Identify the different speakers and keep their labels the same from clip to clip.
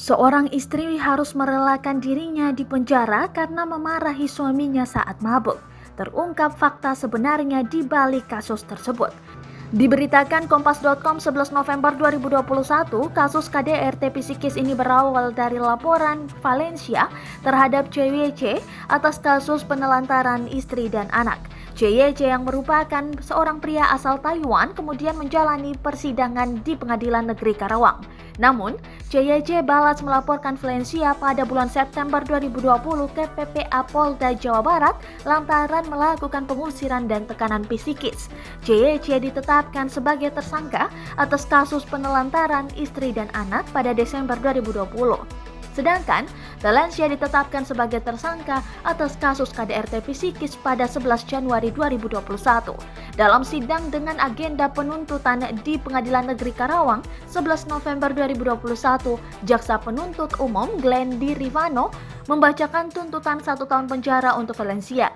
Speaker 1: Seorang istri harus merelakan dirinya di penjara karena memarahi suaminya saat mabuk. Terungkap fakta sebenarnya di balik kasus tersebut. Diberitakan Kompas.com 11 November 2021, kasus KDRT psikis ini berawal dari laporan Valencia terhadap CYC atas kasus penelantaran istri dan anak. CYC yang merupakan seorang pria asal Taiwan kemudian menjalani persidangan di Pengadilan Negeri Karawang. Namun, CYC balas melaporkan Valencia pada bulan September 2020 ke PPA Polda Jawa Barat lantaran melakukan pengusiran dan tekanan psikis. CYC ditetapkan sebagai tersangka atas kasus penelantaran istri dan anak pada Desember 2020. Sedangkan Valencia ditetapkan sebagai tersangka atas kasus KDRT psikis pada 11 Januari 2021. Dalam sidang dengan agenda penuntutan di Pengadilan Negeri Karawang 11 November 2021, Jaksa Penuntut Umum Glendy Rivano membacakan tuntutan 1 tahun penjara untuk Valencia.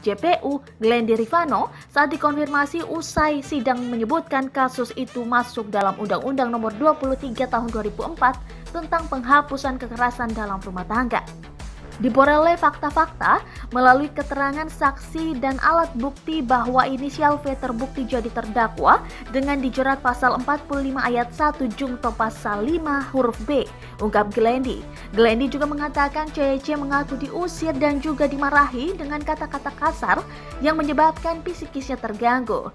Speaker 1: JPU Glendy Rivano saat dikonfirmasi usai sidang menyebutkan kasus itu masuk dalam Undang-Undang Nomor 23 Tahun 2004 tentang penghapusan kekerasan dalam rumah tangga. Diperoleh fakta-fakta melalui keterangan saksi dan alat bukti bahwa inisial V terbukti jadi terdakwa dengan dijerat pasal 45 ayat 1 jungto pasal 5 huruf B, ungkap Glendy. Glendy juga mengatakan CYC mengaku diusir dan juga dimarahi dengan kata-kata kasar yang menyebabkan psikisnya terganggu.